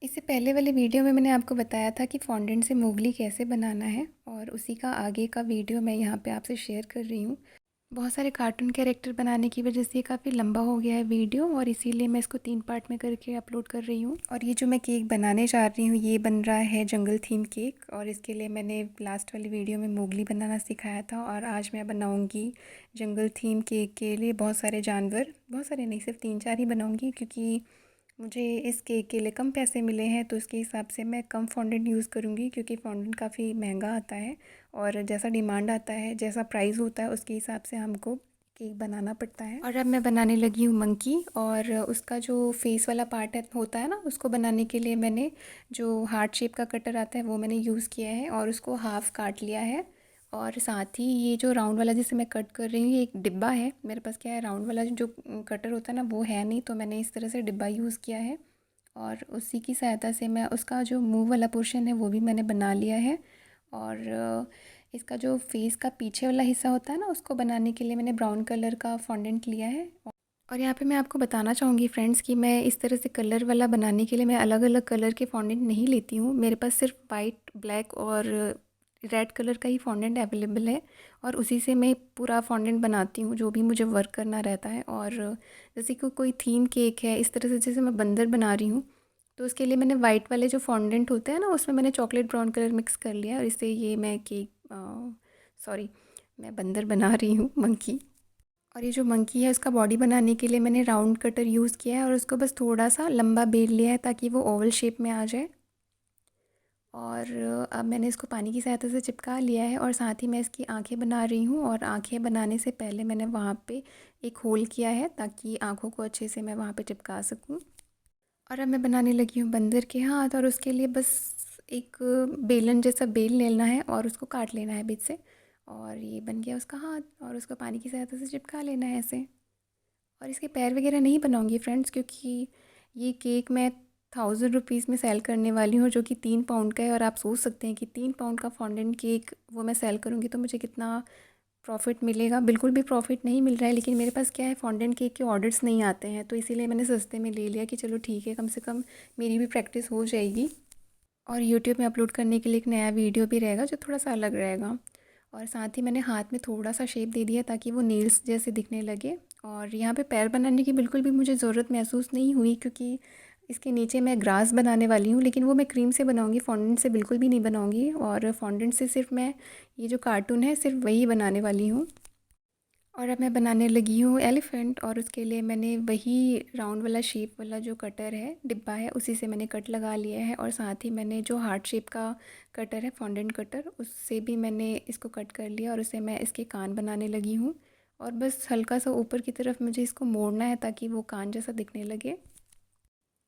इससे पहले वाले वीडियो में मैंने आपको बताया था कि फॉन्डेंट से मोगली कैसे बनाना है और उसी का आगे का वीडियो मैं यहाँ पे आपसे शेयर कर रही हूँ। बहुत सारे कार्टून कैरेक्टर बनाने की वजह से ये काफ़ी लंबा हो गया है वीडियो और इसीलिए मैं इसको 3 पार्ट में करके अपलोड कर रही हूँ। और ये जो मैं केक बनाने जा रही हूँ ये बन रहा है जंगल थीम केक और इसके लिए मैंने लास्ट वाली वीडियो में मोगली बनाना सिखाया था और आज मैं बनाऊँगी जंगल थीम केक के लिए बहुत सारे जानवर, बहुत सारे नहीं, सिर्फ 3-4 ही बनाऊँगी क्योंकि मुझे इस केक के लिए कम पैसे मिले हैं तो उसके हिसाब से मैं कम फॉन्डेंट यूज़ करूँगी क्योंकि फॉन्डेंट काफ़ी महंगा आता है और जैसा डिमांड आता है, जैसा प्राइस होता है उसके हिसाब से हमको केक बनाना पड़ता है। और अब मैं बनाने लगी हूँ मंकी और उसका जो फेस वाला पार्ट है होता है ना, उसको बनाने के लिए मैंने जो हार्ट शेप का कटर आता है वो मैंने यूज़ किया है और उसको हाफ़ काट लिया है। और साथ ही ये जो राउंड वाला जिसे मैं कट कर रही हूँ ये एक डिब्बा है, मेरे पास क्या है राउंड वाला जो कटर होता है ना वो है नहीं, तो मैंने इस तरह से डिब्बा यूज़ किया है और उसी की सहायता से मैं उसका जो मुंह वाला पोर्शन है वो भी मैंने बना लिया है। और इसका जो फेस का पीछे वाला हिस्सा होता है ना उसको बनाने के लिए मैंने ब्राउन कलर का फॉन्डेंट लिया है। और यहाँ पे मैं आपको बताना चाहूँगी फ्रेंड्स कि मैं इस तरह से कलर वाला बनाने के लिए मैं अलग अलग कलर के फॉन्डेंट नहीं लेती हूँ, मेरे पास सिर्फ वाइट, ब्लैक और रेड कलर का ही फॉन्डेंट अवेलेबल है और उसी से मैं पूरा फॉन्डेंट बनाती हूँ जो भी मुझे वर्क करना रहता है। और जैसे कि कोई थीम केक है इस तरह से, जैसे मैं बंदर बना रही हूँ तो उसके लिए मैंने वाइट वाले जो फॉन्डेंट होते हैं ना उसमें मैंने चॉकलेट ब्राउन कलर मिक्स कर लिया और इससे ये मैं केक सॉरी मैं बंदर बना रही हूँ, मंकी। और ये जो मंकी है उसका बॉडी बनाने के लिए मैंने राउंड कटर यूज़ किया है और उसको बस थोड़ा सा लंबा बेल लिया है ताकि वो ओवल शेप में आ जाए। और अब मैंने इसको पानी की सहायता से चिपका लिया है और साथ ही मैं इसकी आंखें बना रही हूँ और आंखें बनाने से पहले मैंने वहाँ पे एक होल किया है ताकि आंखों को अच्छे से मैं वहाँ पे चिपका सकूँ। और अब मैं बनाने लगी हूँ बंदर के हाथ और उसके लिए बस एक बेलन जैसा बेल लेना है और उसको काट लेना है बीच से और ये बन गया उसका हाथ और उसको पानी की सहायता से चिपका लेना है ऐसे। और इसके पैर वगैरह नहीं बनाऊंगी फ्रेंड्स क्योंकि ये केक मैं 1000 रुपीज़ में सेल करने वाली हूँ जो कि 3 पाउंड का है और आप सोच सकते हैं कि 3 पाउंड का फॉन्डेंट केक वो मैं सेल करूँगी तो मुझे कितना प्रॉफिट मिलेगा। बिल्कुल भी प्रॉफिट नहीं मिल रहा है, लेकिन मेरे पास क्या है फॉन्डेंट केक के ऑर्डर्स नहीं आते हैं तो इसीलिए मैंने सस्ते में ले लिया कि चलो ठीक है, कम से कम मेरी भी प्रैक्टिस हो जाएगी और यूट्यूब में अपलोड करने के लिए एक नया वीडियो भी रहेगा जो थोड़ा सा अलग रहेगा। और साथ ही मैंने हाथ में थोड़ा सा शेप दे दिया ताकि वो नील्स जैसे दिखने लगे। और यहाँ पे पैर बनाने की बिल्कुल भी मुझे ज़रूरत महसूस नहीं हुई क्योंकि इसके नीचे मैं ग्रास बनाने वाली हूँ, लेकिन वो मैं क्रीम से बनाऊँगी, फॉन्डेंट से बिल्कुल भी नहीं बनाऊँगी। और फॉन्डेंट से सिर्फ मैं ये जो कार्टून है सिर्फ वही बनाने वाली हूँ। और अब मैं बनाने लगी हूँ एलिफ़ेंट और उसके लिए मैंने वही राउंड वाला शेप वाला जो कटर है, डिब्बा है, उसी से मैंने कट लगा लिया है और साथ ही मैंने जो हार्ट शेप का कटर है फॉन्डेंट कटर उससे भी मैंने इसको कट कर लिया और उसे मैं इसके कान बनाने लगी हूँ। और बस हल्का सा ऊपर की तरफ मुझे इसको मोड़ना है ताकि वो कान जैसा दिखने लगे।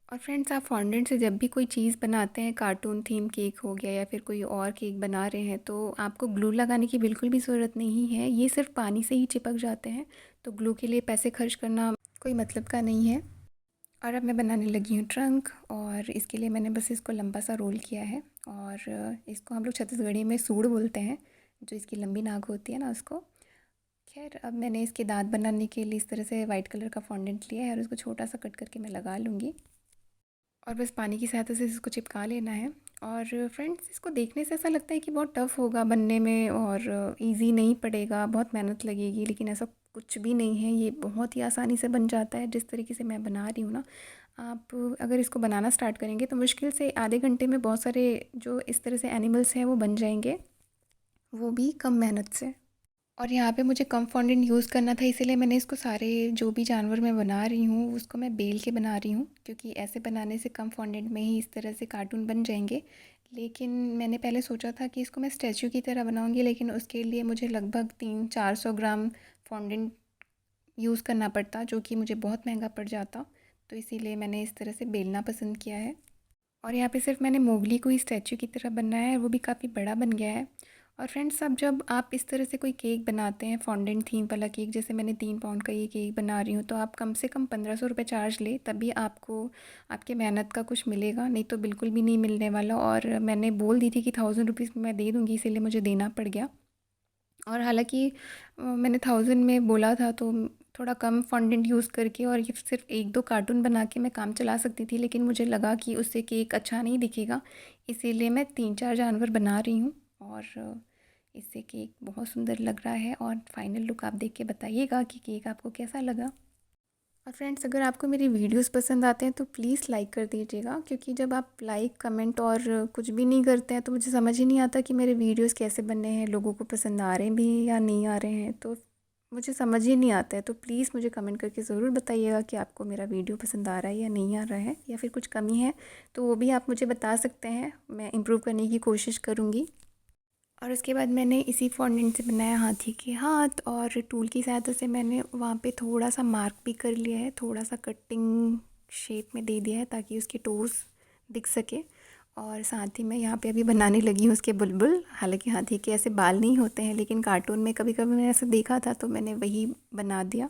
और फ्रेंड्स आप फॉन्डेंट से जब भी कोई चीज़ बनाते हैं, कार्टून थीम केक हो गया या फिर कोई और केक बना रहे हैं, तो आपको ग्लू लगाने की बिल्कुल भी ज़रूरत नहीं है, ये सिर्फ पानी से ही चिपक जाते हैं, तो ग्लू के लिए पैसे खर्च करना कोई मतलब का नहीं है। और अब मैं बनाने लगी हूँ ट्रंक और इसके लिए मैंने बस इसको लंबा सा रोल किया है और इसको हम लोग छत्तीसगढ़ी में सूड़ बोलते हैं, जो इसकी लंबी नाक होती है ना उसको। खैर अब मैंने इसके दांत बनाने के लिए इस तरह से वाइट कलर का फॉन्डेंट लिया है और उसको छोटा सा कट करके मैं लगा लूँगी और बस पानी की सहायता से इसको चिपका लेना है। और फ्रेंड्स इसको देखने से ऐसा लगता है कि बहुत टफ़ होगा बनने में और इजी नहीं पड़ेगा, बहुत मेहनत लगेगी, लेकिन ऐसा कुछ भी नहीं है, ये बहुत ही आसानी से बन जाता है जिस तरीके से मैं बना रही हूँ ना। आप अगर इसको बनाना स्टार्ट करेंगे तो मुश्किल से आधे घंटे में बहुत सारे जो इस तरह से एनिमल्स हैं वो बन जाएंगे, वो भी कम मेहनत से। और यहाँ पे मुझे कम फॉन्डेंट यूज़ करना था इसीलिए मैंने इसको सारे जो भी जानवर मैं बना रही हूँ उसको मैं बेल के बना रही हूँ क्योंकि ऐसे बनाने से कम फॉन्डेंट में ही इस तरह से कार्टून बन जाएंगे। लेकिन मैंने पहले सोचा था कि इसको मैं स्टैचू की तरह बनाऊँगी, लेकिन उसके लिए मुझे लगभग 300-400 ग्राम फॉन्डेंट यूज़ करना पड़ता जो कि मुझे बहुत महंगा पड़ जाता, तो इसीलिए मैंने इस तरह से बेलना पसंद किया है। और यहाँ पे सिर्फ मैंने मोगली को ही स्टैचू की तरह बनाया है, वो भी काफ़ी बड़ा बन गया है। और फ्रेंड्स अब जब आप इस तरह से कोई केक बनाते हैं फॉन्डेंट थीम वाला केक, जैसे मैंने 3 पाउंड का ये केक बना रही हूँ, तो आप कम से कम 1500 रुपये चार्ज ले तभी आपको आपके मेहनत का कुछ मिलेगा, नहीं तो बिल्कुल भी नहीं मिलने वाला। और मैंने बोल दी थी कि 1000 रुपीज़ मैं दे दूँगी, इसीलिए मुझे देना पड़ गया। और हालांकि मैंने 1000 में बोला था तो थोड़ा कम फॉन्डेंट यूज़ करके और ये सिर्फ एक दो कार्टून बना के मैं काम चला सकती थी, लेकिन मुझे लगा कि उससे केक अच्छा नहीं दिखेगा, इसीलिए मैं 3-4 जानवर बना रही हूँ। और इससे केक बहुत सुंदर लग रहा है और फाइनल लुक आप देख के बताइएगा कि केक आपको कैसा लगा। और फ्रेंड्स, अगर आपको मेरी वीडियोस पसंद आते हैं तो प्लीज़ लाइक कर दीजिएगा, क्योंकि जब आप लाइक कमेंट और कुछ भी नहीं करते हैं तो मुझे समझ ही नहीं आता कि मेरे वीडियोस कैसे बने हैं, लोगों को पसंद आ रहे हैं भी या नहीं आ रहे हैं, तो मुझे समझ ही नहीं आता है। तो प्लीज़ मुझे कमेंट करके ज़रूर बताइएगा कि आपको मेरा वीडियो पसंद आ रहा है या नहीं आ रहा है, या फिर कुछ कमी है तो वो भी आप मुझे बता सकते हैं, मैं इम्प्रूव करने की कोशिश करूँगी। और उसके बाद मैंने इसी फॉन्डेंट से बनाया हाथी के हाथ, और टूल की सहायता से मैंने वहाँ पे थोड़ा सा मार्क भी कर लिया है, थोड़ा सा कटिंग शेप में दे दिया है ताकि उसके टोज़ दिख सके। और साथ ही मैं यहाँ पे अभी बनाने लगी हूँ उसके बुलबुल। हालांकि हाथी के ऐसे बाल नहीं होते हैं, लेकिन कार्टून में कभी कभी मैंने ऐसा देखा था तो मैंने वही बना दिया।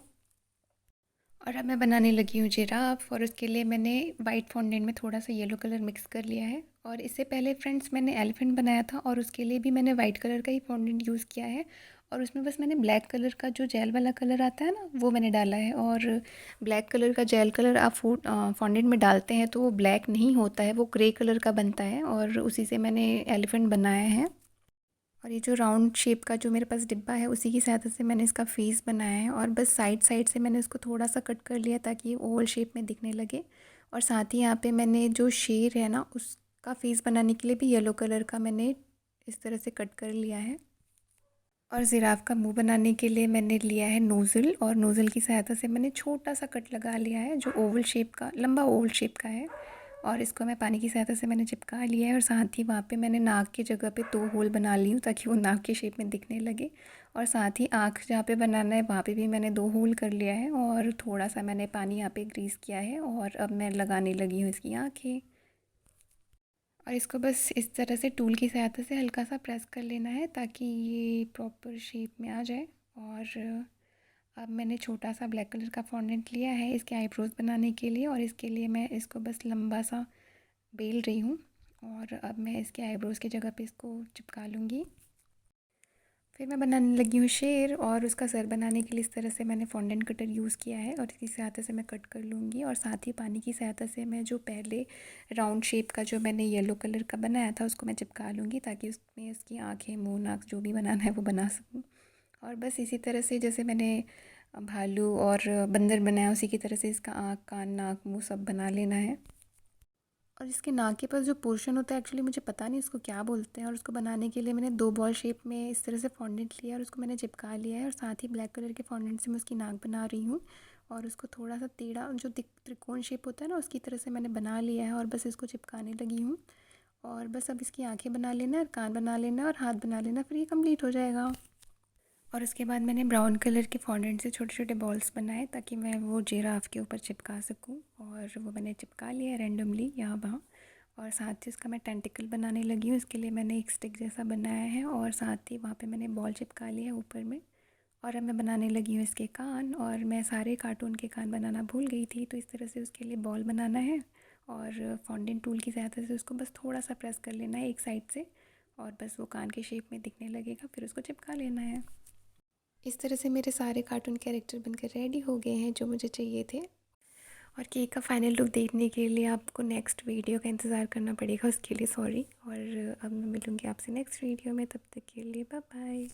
और अब मैं बनाने लगी हूँ जिराफ, और उसके लिए मैंने वाइट फॉन्डेंट में थोड़ा सा येलो कलर मिक्स कर लिया है। और इससे पहले फ्रेंड्स मैंने एलिफेंट बनाया था और उसके लिए भी मैंने वाइट कलर का ही फॉन्डेंट यूज़ किया है, और उसमें बस मैंने ब्लैक कलर का जो जेल वाला कलर आता है ना वो मैंने डाला है। और ब्लैक कलर का जेल कलर आप फॉन्डेंट में डालते हैं तो वो ब्लैक नहीं होता है, वो ग्रे कलर का बनता है, और उसी से मैंने एलिफेंट बनाया है। और ये जो राउंड शेप का जो मेरे पास डिब्बा है उसी की सहायता से मैंने इसका फेस बनाया है, और बस साइड साइड से मैंने उसको थोड़ा सा कट कर लिया ताकि ये ओवल शेप में दिखने लगे। और साथ ही यहाँ पे मैंने जो शेर है ना उसका फेस बनाने के लिए भी येलो कलर का मैंने इस तरह से कट कर लिया है। और ज़िराफ़ का मुंह बनाने के लिए मैंने लिया है नोज़ल, और नोज़ल की सहायता से मैंने छोटा सा कट लगा लिया है जो ओवल शेप का, लंबा ओवल शेप का है। और इसको मैं पानी की सहायता से मैंने चिपका लिया है, और साथ ही वहाँ पे मैंने नाक की जगह पे 2 होल बना ली हूँ ताकि वो नाक के शेप में दिखने लगे। और साथ ही आँख जहाँ पे बनाना है वहाँ पे भी मैंने 2 होल कर लिया है, और थोड़ा सा मैंने पानी यहाँ पे ग्रीस किया है, और अब मैं लगाने लगी हूँ इसकी आँखें। और इसको बस इस तरह से टूल की सहायता से हल्का सा प्रेस कर लेना है ताकि ये प्रॉपर शेप में आ जाए। और अब मैंने छोटा सा ब्लैक कलर का फॉन्डेंट लिया है इसके आईब्रोज बनाने के लिए, और इसके लिए मैं इसको बस लंबा सा बेल रही हूँ। और अब मैं इसके आईब्रोज़ की जगह पे इसको चिपका लूँगी। फिर मैं बनाने लगी हूँ शेर, और उसका सर बनाने के लिए इस तरह से मैंने फॉन्डेंट कटर यूज़ किया है, और इसकी सहायता से मैं कट कर लूँगी। और साथ ही पानी की सहायता से मैं जो पहले राउंड शेप का जो मैंने येलो कलर का बनाया था उसको मैं चिपका लूँगी ताकि उसमें उसकी आँखें, मुँह, नाक जो भी बनाना है वो बना सकूँ। और बस इसी तरह से जैसे मैंने भालू और बंदर बनाया उसी की तरह से इसका आँख, कान, नाक, मुँह सब बना लेना है। और इसके नाक के पास जो पोर्शन होता है एक्चुअली मुझे पता नहीं उसको क्या बोलते हैं, और उसको बनाने के लिए मैंने 2 बॉल शेप में इस तरह से फॉन्डेंट लिया और उसको मैंने चिपका लिया है, और साथ ही ब्लैक कलर के फॉन्डेंट से मैं उसकी नाक बना रही हूँ। और उसको थोड़ा सा टेढ़ा जो त्रिकोण शेप होता है ना उसकी तरह से मैंने बना लिया है, और बस इसको चिपकाने लगी हूँ। और बस अब इसकी आँखें बना लेना है, और कान बना लेना है, और हाथ बना लेना, फिर ये कम्प्लीट हो जाएगा। और उसके बाद मैंने ब्राउन कलर के फॉन्डेंट से छोटे छोटे बॉल्स बनाए ताकि मैं वो जिराफ के ऊपर चिपका सकूं, और वो मैंने चिपका लिया रैंडमली यहाँ वहाँ। और साथ ही उसका मैं टेंटिकल बनाने लगी हूँ, इसके लिए मैंने एक स्टिक जैसा बनाया है, और साथ ही वहाँ पे मैंने बॉल चिपका लिया है ऊपर में। और अब मैं बनाने लगी हूँ इसके कान, और मैं सारे कार्टून के कान बनाना भूल गई थी, तो इस तरह से उसके लिए बॉल बनाना है, और फॉन्डेंट टूल की सहायता से उसको बस थोड़ा सा प्रेस कर लेना है एक साइड से, और बस वो कान के शेप में दिखने लगेगा, फिर उसको चिपका लेना है। इस तरह से मेरे सारे कार्टून कैरेक्टर बनकर रेडी हो गए हैं जो मुझे चाहिए थे। और केक का फाइनल लुक देखने के लिए आपको नेक्स्ट वीडियो का इंतज़ार करना पड़ेगा, उसके लिए सॉरी। और अब मैं मिलूँगी आपसे नेक्स्ट वीडियो में, तब तक के लिए बाय बाय।